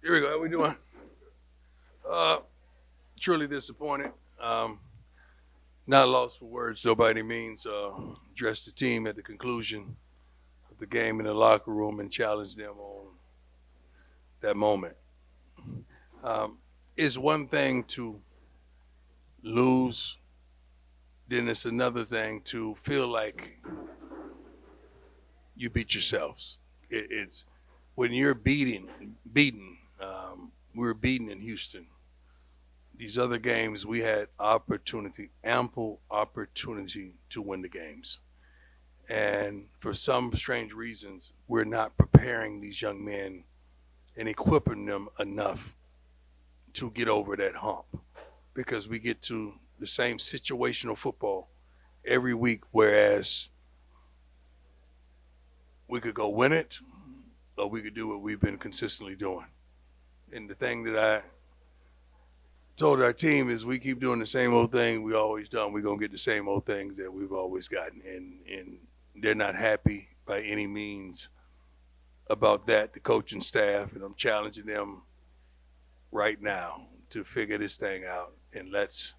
Here we go. How we doing? Uh, Truly disappointed. Not lost for words, though, by any means. Addressed the team at the conclusion of the game in the locker room and challenged them on that moment. Um, it's one thing to lose, then it's another thing to feel like you beat yourselves. It's when you're beaten. We were beaten in Houston. These other games, we had ample opportunity to win the games. And for some strange reasons, we're not preparing these young men and equipping them enough to get over that hump because we get to the same situational football every week, whereas we could go win it or we could do what we've been consistently doing. And the thing that I told our team is we keep doing the same old thing we always done. We're gonna get the same old things that we've always gotten, and they're not happy by any means about that. The coaching staff, and I'm challenging them right now to figure this thing out, and let's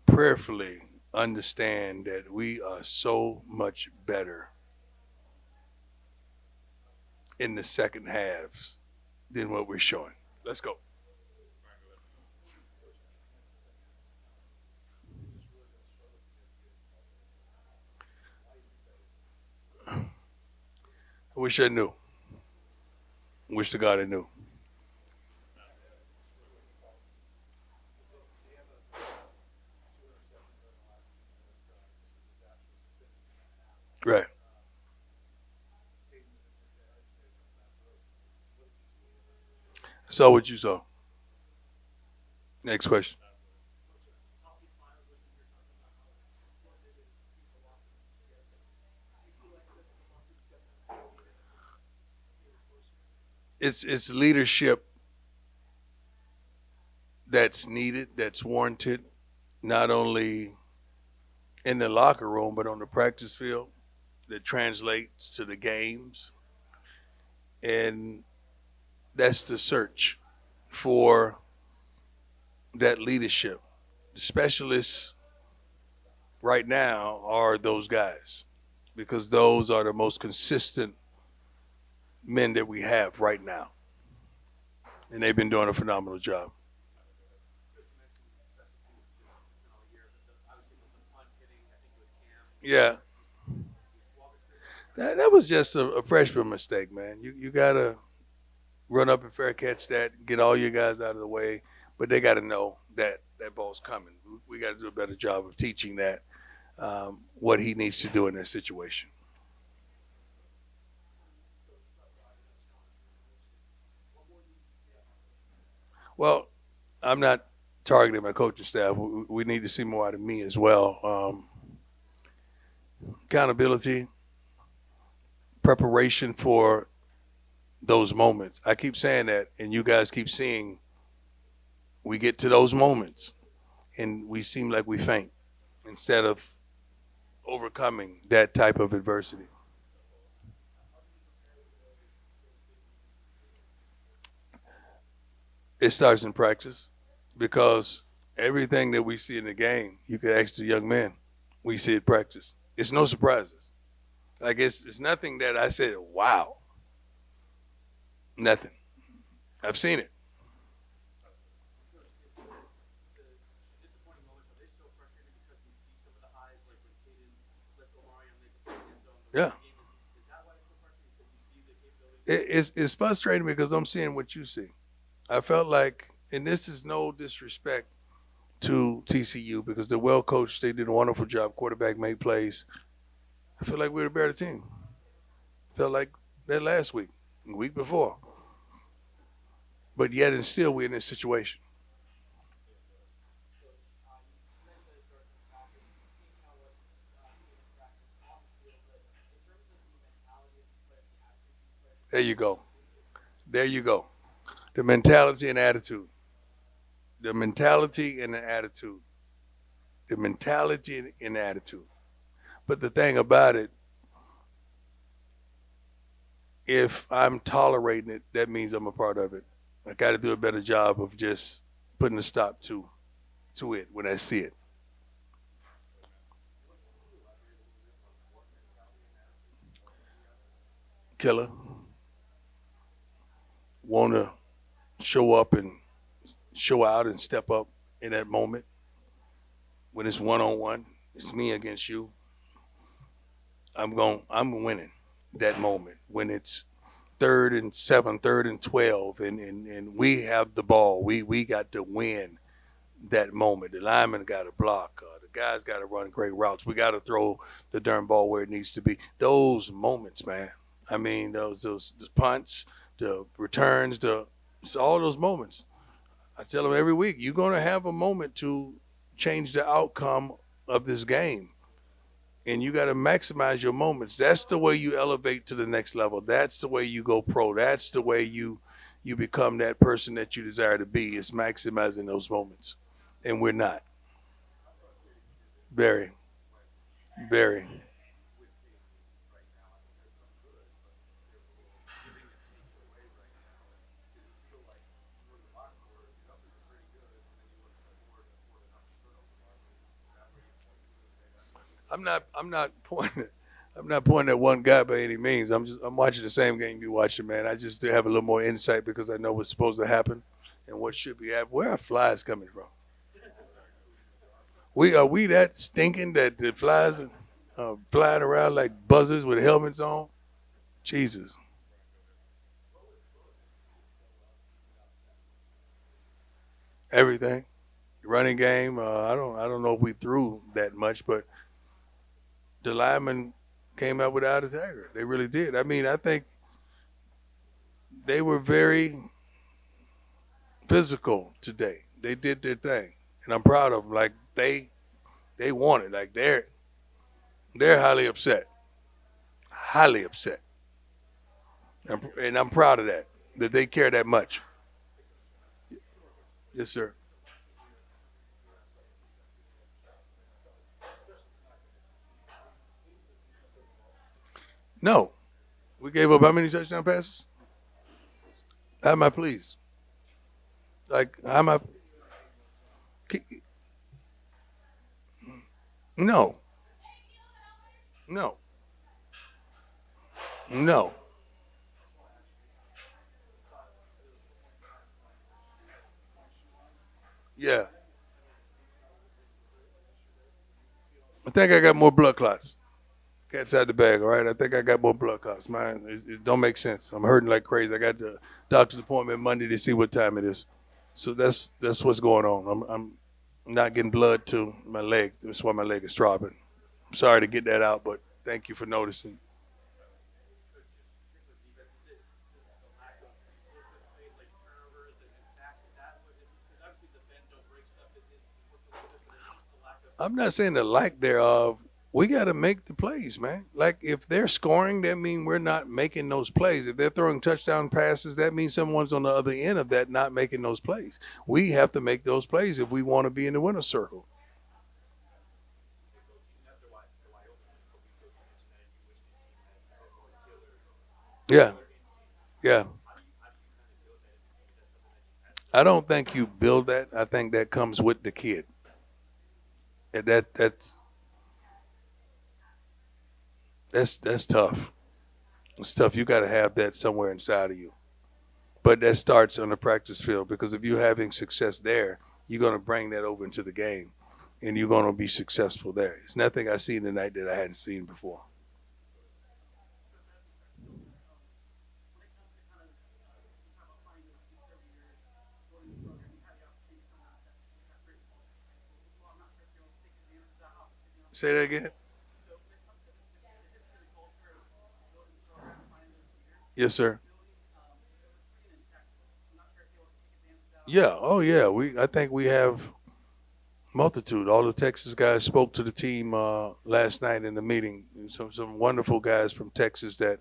prayerfully understand that we are so much better in the second halves than what we're showing. Let's go. I wish I knew. Wish to God I knew. Right. I saw what you saw. Next question. It's leadership that's needed, that's warranted, not only in the locker room but on the practice field. That translates to the games, and that's the search for that leadership. The specialists right now are those guys because those are the most consistent men that we have right now, and they've been doing a phenomenal job. Yeah, that was just a freshman mistake, man. You gotta run up and fair catch that, get all your guys out of the way, but they got to know that that ball's coming. We got to do a better job of teaching that what he needs to do in that situation. Well, I'm not targeting my coaching staff. We need to see more out of me as well. Accountability, preparation for those moments. I keep saying that, and you guys keep seeing we get to those moments and we seem like we faint instead of overcoming that type of adversity. It starts in practice because everything that we see in the game, you could ask the young men, we see it practice. It's no surprises. Like it's nothing that I said, wow, nothing. I've seen it. Yeah. It's frustrating because I'm seeing what you see. I felt like, and this is no disrespect to TCU because they're well coached. They did a wonderful job. Quarterback made plays. I feel like we're a better team. Felt like that last week, the week before. But yet and still we're in this situation. There you go. There you go. The mentality and attitude. The mentality and the attitude. The mentality and attitude. But the thing about it, if I'm tolerating it, that means I'm a part of it. I got to do a better job of just putting a stop to it when I see it. Killer, want to show up and show out and step up in that moment when it's one on one. It's me against you. I'm winning that moment when it's third and seven, third and 12, and we have the ball. We got to win that moment. The lineman got to block. The guys got to run great routes. We got to throw the darn ball where it needs to be. Those moments, man. I mean, those the punts, the returns, the it's all those moments. I tell them every week, you're going to have a moment to change the outcome of this game, and you got to maximize your moments. That's the way you elevate to the next level. That's the way you go pro. That's the way you become that person that you desire to be. Is maximizing those moments, and we're not. Very, very. I'm not pointing. I'm not pointing at one guy by any means. I'm watching the same game you watching, man. I just have a little more insight because I know what's supposed to happen and what should be happening. Where are flies coming from? We that stinking that the flies are flying around like buzzers with helmets on? Jesus, everything. Running game. I don't know if we threw that much, but the linemen came out without a tagger. They really did. I mean, I think they were very physical today. They did their thing, and I'm proud of them. Like they want it. Like they're highly upset, and I'm proud of that they care that much. Yes, sir. No, we gave up how many touchdown passes? How am I pleased? Like how am I? No, no, no. Yeah, I think I got more blood clots. Cat's out the bag, all right? I think I got more blood clots. Man, it don't make sense. I'm hurting like crazy. I got the doctor's appointment Monday to see what time it is. So that's what's going on. I'm not getting blood to my leg. That's why my leg is throbbing. I'm sorry to get that out, but thank you for noticing. I'm not saying the lack thereof. We got to make the plays, man. Like if they're scoring, that means we're not making those plays. If they're throwing touchdown passes, that means someone's on the other end of that not making those plays. We have to make those plays if we want to be in the winner's circle. Yeah, yeah. I don't think you build that. I think that comes with the kid. And that's tough. It's tough. You got to have that somewhere inside of you. But that starts on the practice field because if you're having success there, you're going to bring that over into the game, and you're going to be successful there. It's nothing I seen tonight that I hadn't seen before. Say that again. Yes, sir. Yeah. Oh, yeah. I think we have multitude. All the Texas guys spoke to the team last night in the meeting. Some wonderful guys from Texas that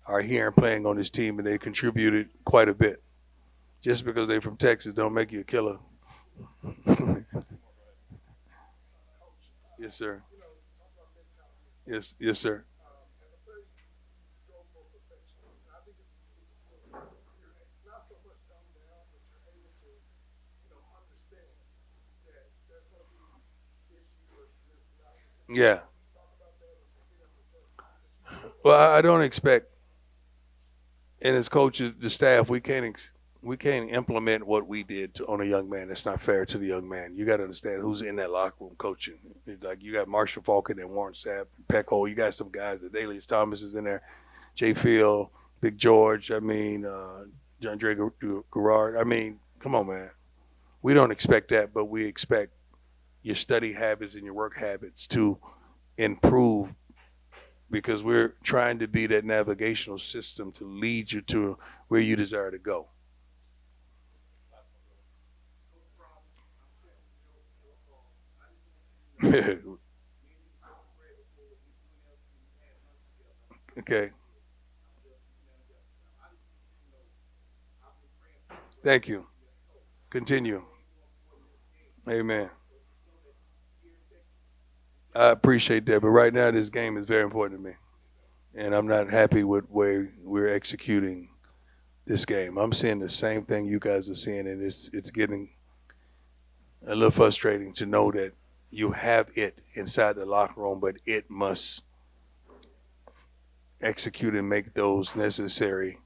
are here and playing on this team, and they contributed quite a bit. Just because they're from Texas, don't make you a killer. Yes, sir. Yes, yes, sir. Yeah. Well, I don't expect, and as coaches, the staff, we can't implement what we did on a young man. That's not fair to the young man. You got to understand who's in that locker room coaching. Like you got Marshall Falcon and Warren Sapp, Pecco. You got some guys. The Dailius Thomas is in there. Jay Field, Big George. I mean, John Dre Garrard. I mean, come on, man. We don't expect that, but we expect your study habits and your work habits to improve because we're trying to be that navigational system to lead you to where you desire to go. Okay. Thank you. Continue. Amen. I appreciate that, but right now this game is very important to me, and I'm not happy with where we're executing this game. I'm seeing the same thing you guys are seeing, and it's getting a little frustrating to know that you have it inside the locker room, but it must execute and make those necessary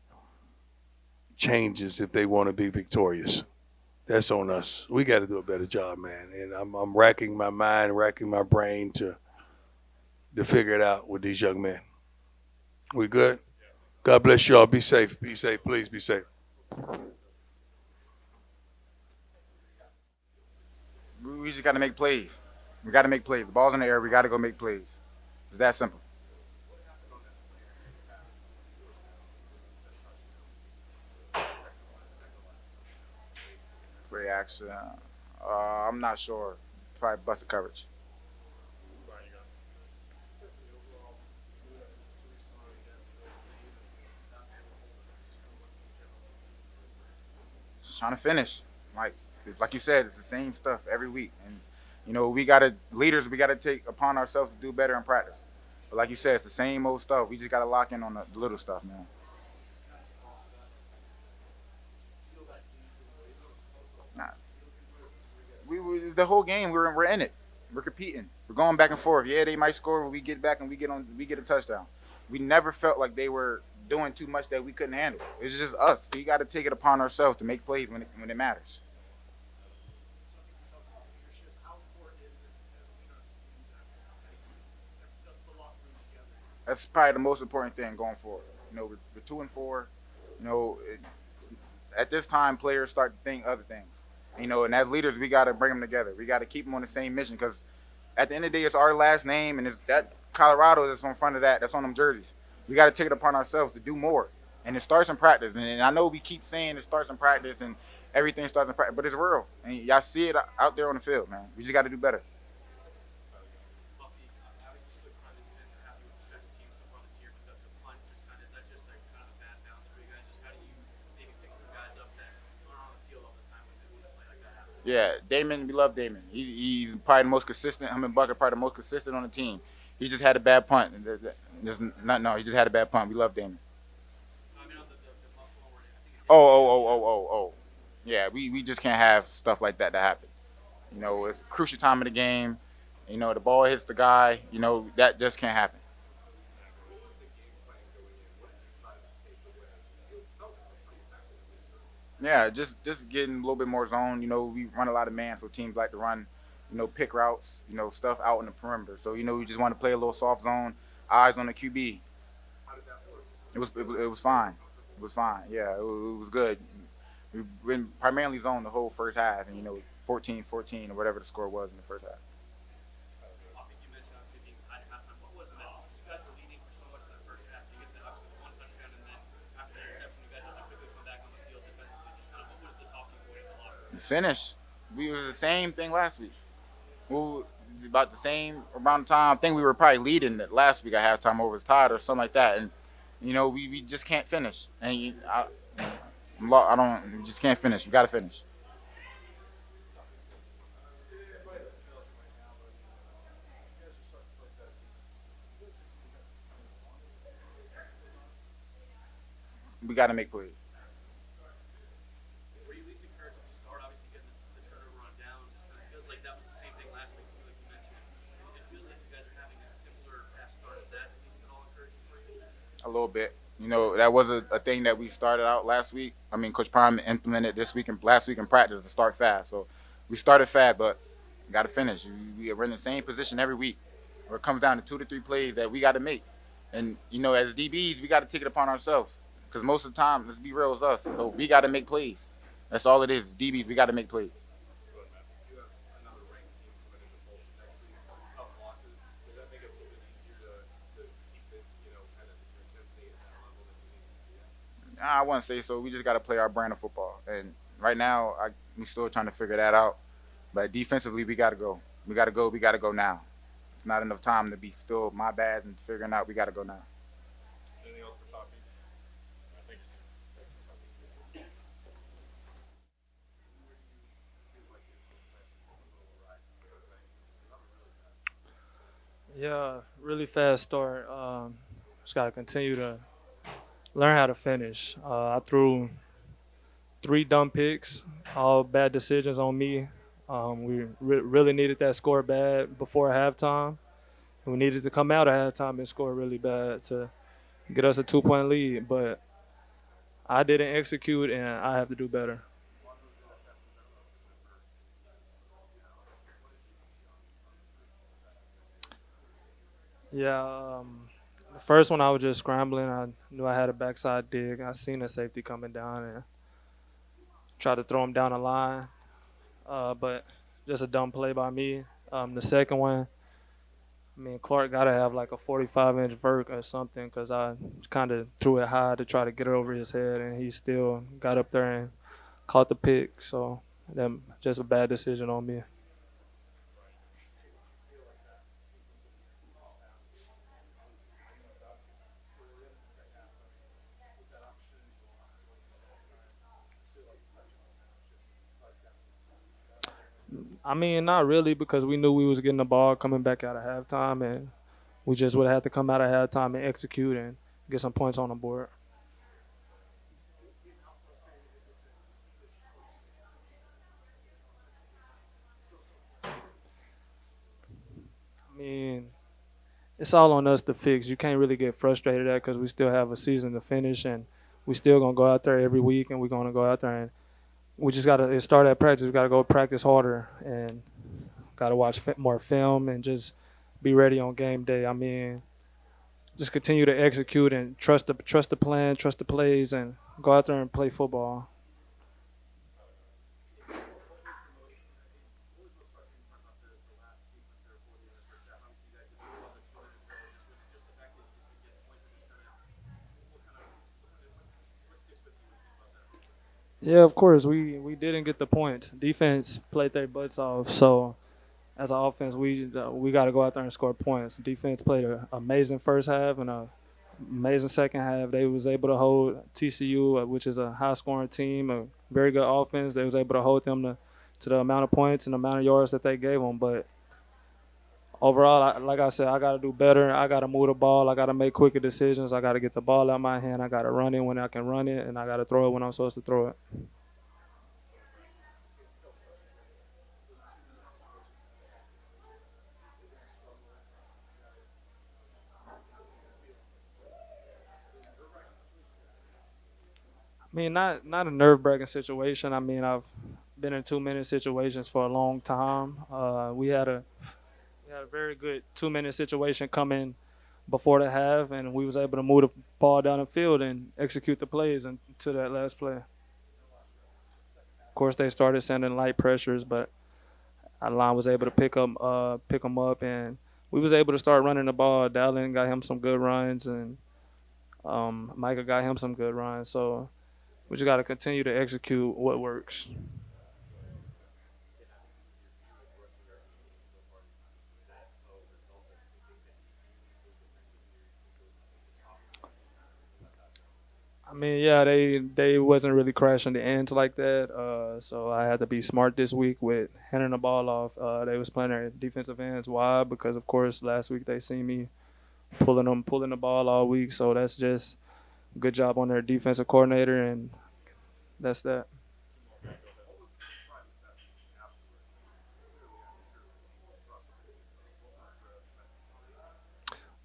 changes if they want to be victorious. That's on us. We got to do a better job, man. And I'm racking my mind, racking my brain to figure it out with these young men. We good? God bless you all. Be safe. Be safe. Please be safe. We just got to make plays. We got to make plays. The ball's in the air. We got to go make plays. It's that simple. Play action. I'm not sure. Probably busted coverage. Just trying to finish. Like you said, it's the same stuff every week, and we got to leaders. We got to take upon ourselves to do better in practice. But like you said, it's the same old stuff. We just got to lock in on the little stuff, man. Nah, the whole game we're in it. We're competing. We're going back and forth. Yeah, they might score, but we get back and we get a touchdown. We never felt like they were doing too much that we couldn't handle. It's just us. We got to take it upon ourselves to make plays when it matters. That's probably the most important thing going forward. We're 2-4. You know, it, at this time, players start to think other things. And as leaders, we got to bring them together. We got to keep them on the same mission because at the end of the day, it's our last name, and it's that Colorado that's on front of that. That's on them jerseys. We got to take it upon ourselves to do more, and it starts in practice. And I know we keep saying it starts in practice and everything starts in practice, but it's real, and y'all see it out there on the field, man. We just got to do better. Yeah, Damon, we love Damon. He's probably the most consistent. Him and Buck are probably the most consistent on the team. He just had a bad punt. There's not, no, he just had a bad punt. We love Damon. Oh. Yeah, we just can't have stuff like that to happen. It's a crucial time of the game. The ball hits the guy. That just can't happen. Yeah, just getting a little bit more zone. We run a lot of man, so teams like to run, pick routes, stuff out in the perimeter. So we just want to play a little soft zone, eyes on the QB. It was fine. It was fine. Yeah, it was good. We've been primarily zoned the whole first half, and 14-14 or whatever the score was in the first half. The finish, we was the same thing last week. We about the same around the time. I think we were probably leading it last week at halftime over his tied or something like that, and we just can't finish. And I don't. We just can't finish. We got to finish. We got to make plays. a little bit. That was a thing that we started out last week. I mean, Coach Prime implemented this week and last week in practice to start fast. So we started fast, but got to finish. We're in the same position every week, where it comes down to 2 to 3 plays that we got to make. And as DBs, we got to take it upon ourselves because most of the time, let's be real, it's us. So we got to make plays. That's all it is. DBs, we got to make plays. I wouldn't say so. We just got to play our brand of football. And right now, we still trying to figure that out. But defensively, we got to go. We got to go. We got to go now. It's not enough time to be still my bad and figuring out we got to go now. Yeah, really fast start. Just got to continue to learn how to finish. I threw three dumb picks, all bad decisions on me. We really needed that score bad before halftime. We needed to come out at halftime and score really bad to get us a 2 point lead, but I didn't execute and I have to do better. Yeah, the first one I was just scrambling. I knew I had a backside dig. I seen a safety coming down and tried to throw him down the line, but just a dumb play by me. The second one, I mean, Clark got to have like a 45-inch vert or something because I kind of threw it high to try to get it over his head, and he still got up there and caught the pick. So that just a bad decision on me. I mean, not really because we knew we was getting the ball coming back out of halftime, and we just would have to come out of halftime and execute and get some points on the board. I mean, it's all on us to fix. You can't really get frustrated at because we still have a season to finish, and we still gonna go out there every week, and we're gonna go out there and we just gotta start at practice. We gotta go practice harder and gotta watch more film and just be ready on game day. I mean, just continue to execute and trust the plan, trust the plays, and go out there and play football. Yeah, of course we didn't get the points. Defense played their butts off, so as an offense, we got to go out there and score points. Defense played an amazing first half and a amazing second half. They was able to hold TCU, which is a high scoring team, a very good offense. They was able to hold them to the amount of points and the amount of yards that they gave them. But overall, like I said, I got to do better. I got to move the ball. I got to make quicker decisions. I got to get the ball out of my hand. I got to run it when I can run it, and I got to throw it when I'm supposed to throw it. I mean, not a nerve wracking situation. I mean, I've been in 2 minute situations for a long time. We had a very good 2 minute situation coming before the half, and we was able to move the ball down the field and execute the plays into that last play. Of course, they started sending light pressures, but our line was able to pick 'em up, and we was able to start running the ball. Dallin got him some good runs, and Micah got him some good runs. So we just got to continue to execute what works. I mean, yeah, they wasn't really crashing the ends like that. So I had to be smart this week with handing the ball off. They was playing their defensive ends wide because, of course, last week they seen me pulling the ball all week. So that's just a good job on their defensive coordinator, and that's that.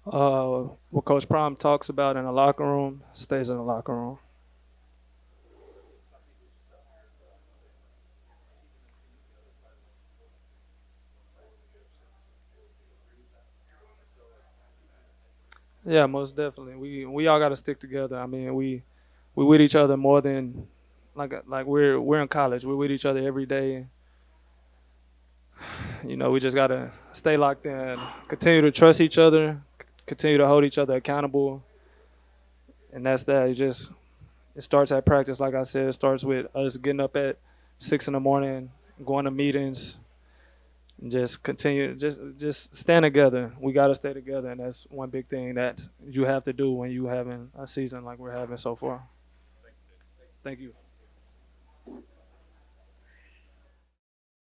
What Coach Prime talks about in the locker room stays in the locker room. Yeah, most definitely. We all got to stick together. I mean, we with each other more than like we're in college. We're with each other every day. You know, we just gotta stay locked in, continue to trust each other, continue to hold each other accountable, and that's that. It starts at practice, like I said. It starts with us getting up at 6 in the morning, going to meetings, and just continue, just stand together. We gotta stay together, and that's one big thing that you have to do when you having a season like we're having so far. Thank you.